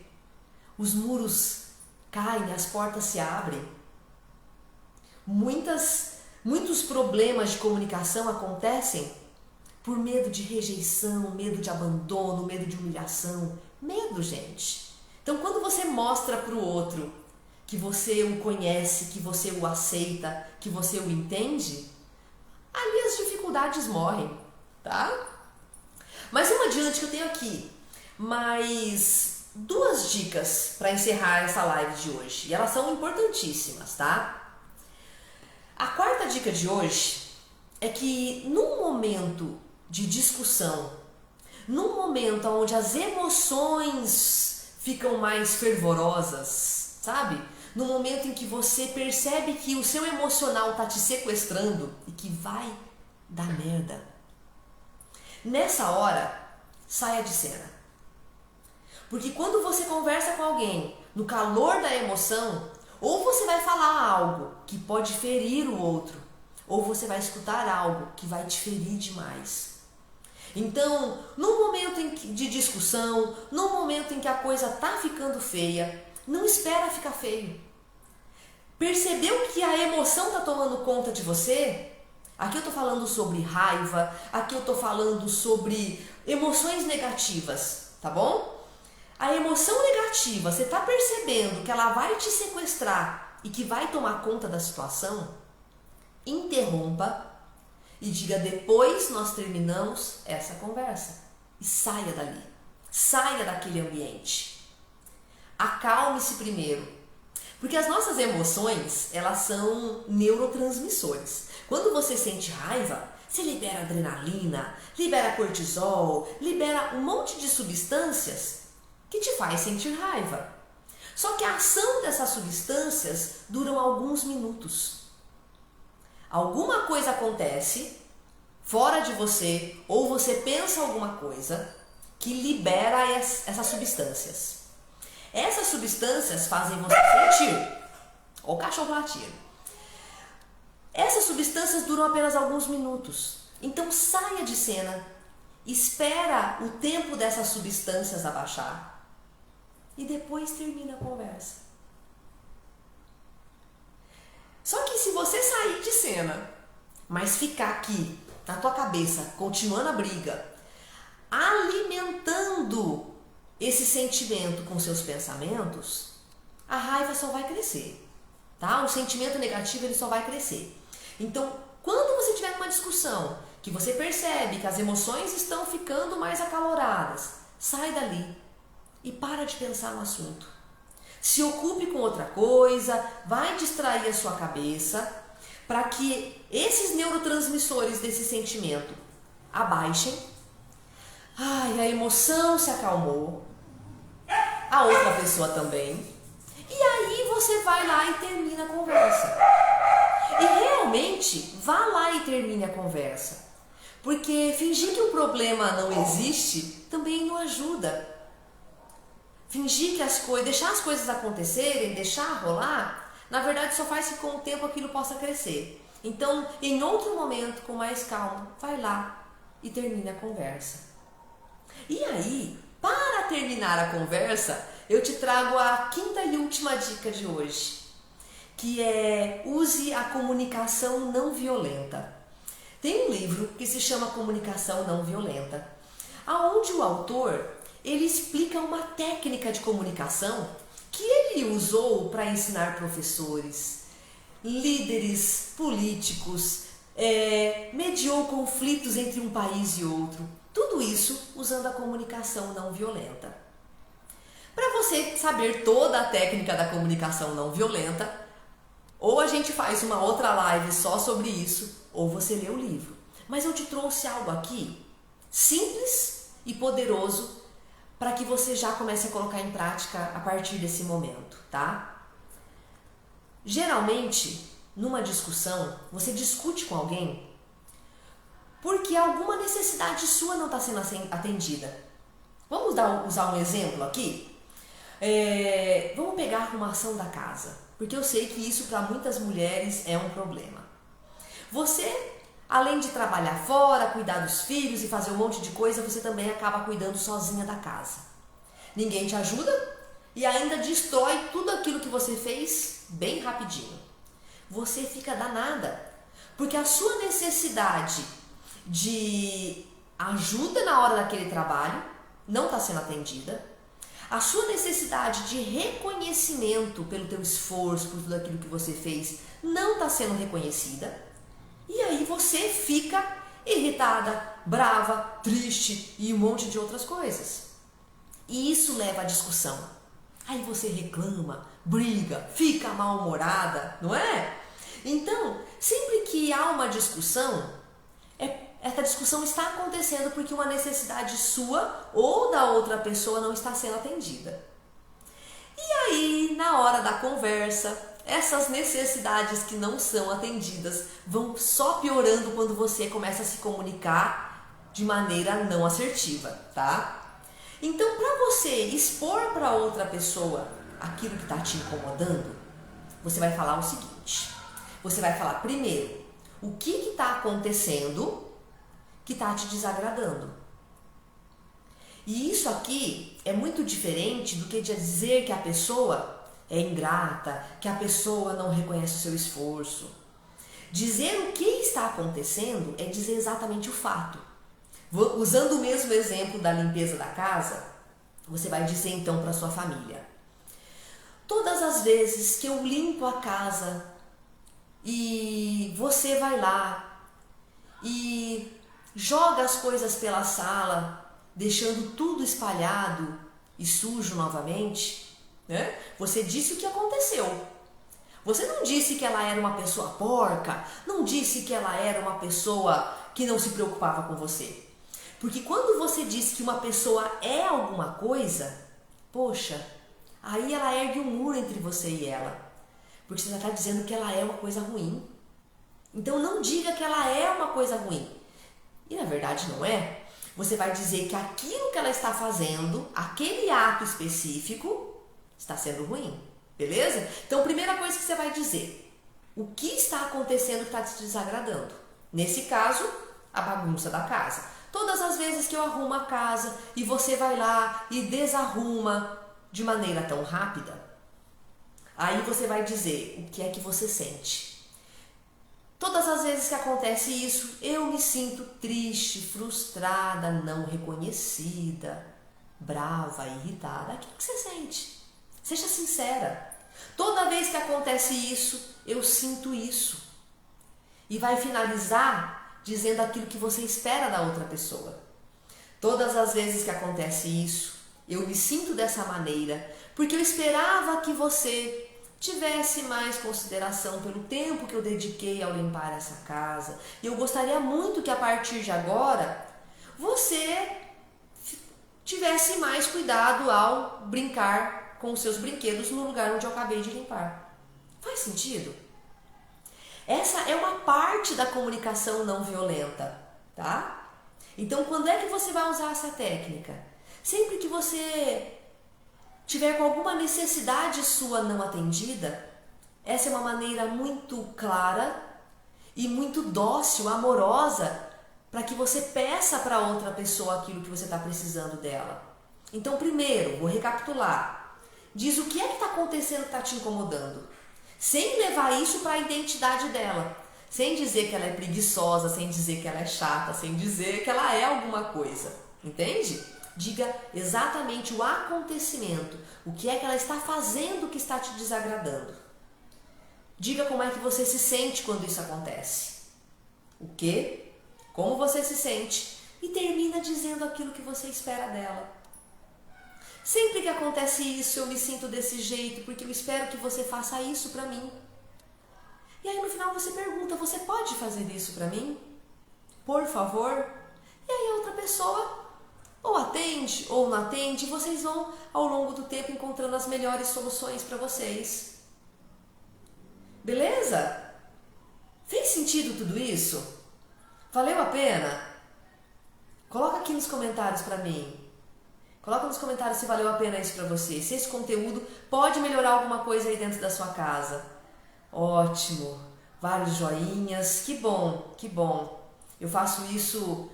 Os muros caem, as portas se abrem. Muitos problemas de comunicação acontecem por medo de rejeição, medo de abandono, medo de humilhação. Medo, gente. Então, quando você mostra para o outro que você o conhece, que você o aceita, que você o entende, ali as dificuldades morrem, tá? Mas uma adiante que eu tenho aqui, mais 2 dicas para encerrar essa live de hoje. E elas são importantíssimas, tá? A 4ª dica de hoje é que num momento de discussão, num momento onde as emoções ficam mais fervorosas, sabe? No momento em que você percebe que o seu emocional tá te sequestrando e que vai dar merda. Nessa hora, saia de cena. Porque quando você conversa com alguém no calor da emoção, ou você vai falar algo que pode ferir o outro, ou você vai escutar algo que vai te ferir demais. Então, num momento de discussão, num momento em que a coisa tá ficando feia, não espera ficar feio. Percebeu que a emoção tá tomando conta de você? Aqui eu tô falando sobre raiva, aqui eu tô falando sobre emoções negativas, tá bom? A emoção negativa, você tá percebendo que ela vai te sequestrar e que vai tomar conta da situação? Interrompa e diga: depois nós terminamos essa conversa. E saia dali, saia daquele ambiente. Acalme-se primeiro, porque as nossas emoções, elas são neurotransmissores. Quando você sente raiva, você libera adrenalina, libera cortisol, libera um monte de substâncias que te faz sentir raiva. Só que a ação dessas substâncias duram alguns minutos. Alguma coisa acontece fora de você, ou você pensa alguma coisa que libera essas substâncias. Essas substâncias fazem você sentir o cachorro latindo. Essas substâncias duram apenas alguns minutos. Então saia de cena espera o tempo dessas substâncias abaixar e depois termina a conversa. Só que se você sair de cena, mas ficar aqui na tua cabeça, continuando a briga, alimentando esse sentimento com seus pensamentos, a raiva só vai crescer, tá? O sentimento negativo ele só vai crescer. Então, quando você tiver uma discussão que você percebe que as emoções estão ficando mais acaloradas, sai dali e para de pensar no assunto. Se ocupe com outra coisa, vai distrair a sua cabeça para que esses neurotransmissores desse sentimento abaixem. Ai, a emoção se acalmou, a outra pessoa também. E aí você vai lá e termina a conversa. E realmente, vá lá e termine a conversa. Porque fingir que o problema não existe também não ajuda. Fingir que as coisas, deixar as coisas acontecerem, deixar rolar, na verdade só faz que com o tempo aquilo possa crescer. Então, em outro momento, com mais calma, vai lá e termine a conversa. E aí, para terminar a conversa, eu te trago a quinta e última dica de hoje, que é use a comunicação não violenta. Tem um livro que se chama Comunicação Não Violenta, aonde o autor ele explica uma técnica de comunicação que ele usou para ensinar professores, líderes políticos, mediou conflitos entre um país e outro. Tudo isso usando a comunicação não violenta. Para você saber toda a técnica da comunicação não violenta, ou a gente faz uma outra live só sobre isso, ou você lê o livro. Mas eu te trouxe algo aqui simples e poderoso para que você já comece a colocar em prática a partir desse momento, tá? Geralmente, numa discussão, você discute com alguém porque alguma necessidade sua não está sendo atendida. Vamos usar um exemplo aqui? Vamos pegar a arrumação da casa, porque eu sei que isso para muitas mulheres é um problema. Você, além de trabalhar fora, cuidar dos filhos e fazer um monte de coisa, você também acaba cuidando sozinha da casa. Ninguém te ajuda e ainda destrói tudo aquilo que você fez bem rapidinho. Você fica danada, porque a sua necessidade de ajuda na hora daquele trabalho não está sendo atendida. A sua necessidade de reconhecimento pelo teu esforço, por tudo aquilo que você fez, não está sendo reconhecida. E aí você fica irritada, brava, triste e um monte de outras coisas. E isso leva à discussão. Aí você reclama, briga, fica mal-humorada, não é? Então, sempre que há uma discussão, essa discussão está acontecendo porque uma necessidade sua ou da outra pessoa não está sendo atendida. E aí, na hora da conversa, essas necessidades que não são atendidas vão só piorando quando você começa a se comunicar de maneira não assertiva, tá? Então, para você expor para outra pessoa aquilo que está te incomodando, você vai falar o seguinte. Você vai falar primeiro o que está acontecendo que está te desagradando. E isso aqui é muito diferente do que dizer que a pessoa é ingrata, que a pessoa não reconhece o seu esforço. Dizer o que está acontecendo é dizer exatamente o fato. Usando o mesmo exemplo da limpeza da casa, você vai dizer então para sua família: todas as vezes que eu limpo a casa e você vai lá e joga as coisas pela sala, deixando tudo espalhado e sujo novamente, né? Você disse o que aconteceu. Você não disse que ela era uma pessoa porca, não disse que ela era uma pessoa que não se preocupava com você. Porque quando você diz que uma pessoa é alguma coisa, poxa, aí ela ergue um muro entre você e ela. Porque você já está dizendo que ela é uma coisa ruim. Então não diga que ela é uma coisa ruim. E na verdade não é. Você vai dizer que aquilo que ela está fazendo, aquele ato específico, está sendo ruim. Beleza? Então, primeira coisa que você vai dizer: o que está acontecendo que está te desagradando? Nesse caso, a bagunça da casa. Todas as vezes que eu arrumo a casa e você vai lá e desarruma de maneira tão rápida, aí você vai dizer o que é que você sente. Todas as vezes que acontece isso, eu me sinto triste, frustrada, não reconhecida, brava, irritada. O que você sente? Seja sincera. Toda vez que acontece isso, eu sinto isso. E vai finalizar dizendo aquilo que você espera da outra pessoa. Todas as vezes que acontece isso, eu me sinto dessa maneira, porque eu esperava que você tivesse mais consideração pelo tempo que eu dediquei ao limpar essa casa. E eu gostaria muito que a partir de agora você tivesse mais cuidado ao brincar com os seus brinquedos no lugar onde eu acabei de limpar. Faz sentido? Essa é uma parte da comunicação não violenta, tá? Então, quando é que você vai usar essa técnica? Sempre que você tiver com alguma necessidade sua não atendida, essa é uma maneira muito clara e muito dócil, amorosa, para que você peça para outra pessoa aquilo que você está precisando dela. Então, primeiro, vou recapitular. Diz o que é que está acontecendo que está te incomodando, sem levar isso para a identidade dela, sem dizer que ela é preguiçosa, sem dizer que ela é chata, sem dizer que ela é alguma coisa, entende? Diga exatamente o acontecimento, o que é que ela está fazendo que está te desagradando. Diga como é que você se sente quando isso acontece. O quê? Como você se sente? E termina dizendo aquilo que você espera dela. Sempre que acontece isso, eu me sinto desse jeito, porque eu espero que você faça isso para mim. E aí no final você pergunta, você pode fazer isso para mim? Por favor? E aí a outra pessoa ou atende ou não atende, e vocês vão ao longo do tempo encontrando as melhores soluções para vocês. Beleza? Fez sentido tudo isso? Valeu a pena? Coloca aqui nos comentários para mim. Coloca nos comentários se valeu a pena isso para você. Se esse conteúdo pode melhorar alguma coisa aí dentro da sua casa. Ótimo. Vários joinhas. Que bom, que bom. Eu faço isso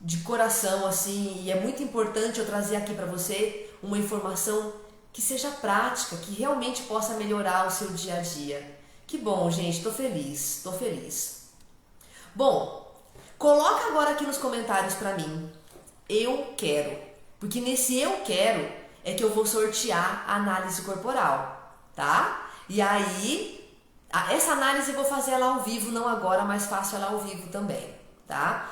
de coração, assim, e é muito importante eu trazer aqui para você uma informação que seja prática, que realmente possa melhorar o seu dia a dia. Que bom, gente, tô feliz, tô feliz. Bom, coloca agora aqui nos comentários para mim, eu quero, porque nesse eu quero é que eu vou sortear a análise corporal, tá? E aí, essa análise eu vou fazer ela ao vivo, não agora, mas faço ela ao vivo também, tá?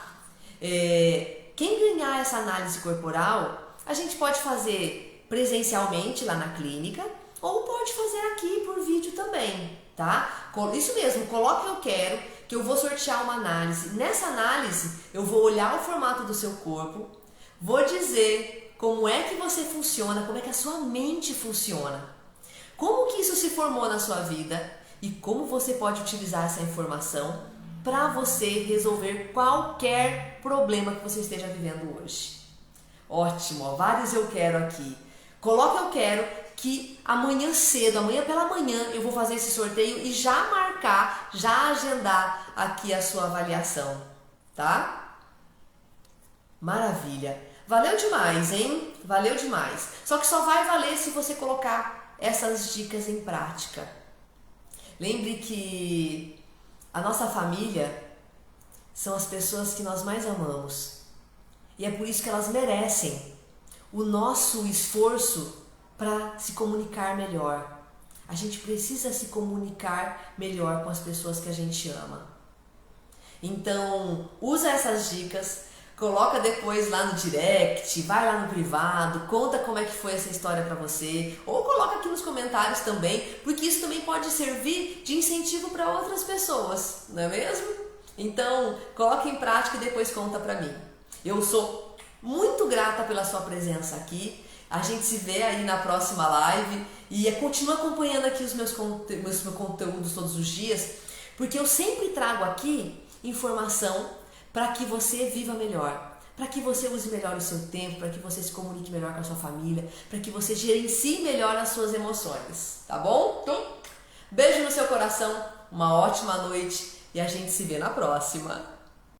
Quem ganhar essa análise corporal, a gente pode fazer presencialmente lá na clínica ou pode fazer aqui por vídeo também, tá? Isso mesmo, coloca eu quero, que eu vou sortear uma análise. Nessa análise, eu vou olhar o formato do seu corpo, vou dizer como é que você funciona, como é que a sua mente funciona, como que isso se formou na sua vida e como você pode utilizar essa informação para você resolver qualquer problema que você esteja vivendo hoje. Ótimo, ó, vários eu quero aqui. Coloca eu quero que amanhã cedo, amanhã pela manhã, eu vou fazer esse sorteio e já marcar, já agendar aqui a sua avaliação, tá? Maravilha. Valeu demais, hein? Valeu demais. Só que só vai valer se você colocar essas dicas em prática. Lembre que a nossa família são as pessoas que nós mais amamos. E é por isso que elas merecem o nosso esforço para se comunicar melhor. A gente precisa se comunicar melhor com as pessoas que a gente ama. Então, usa essas dicas, coloca depois lá no direct, vai lá no privado, conta como é que foi essa história para você, ou coloca aqui nos comentários também, porque isso também pode servir de incentivo para outras pessoas, não é mesmo? Então, coloca em prática e depois conta para mim. Eu sou muito grata pela sua presença aqui. A gente se vê aí na próxima live e continua acompanhando aqui os meus conteúdos todos os dias, porque eu sempre trago aqui informação para que você viva melhor, para que você use melhor o seu tempo, para que você se comunique melhor com a sua família, para que você gerencie melhor as suas emoções, tá bom? Então, beijo no seu coração, uma ótima noite e a gente se vê na próxima.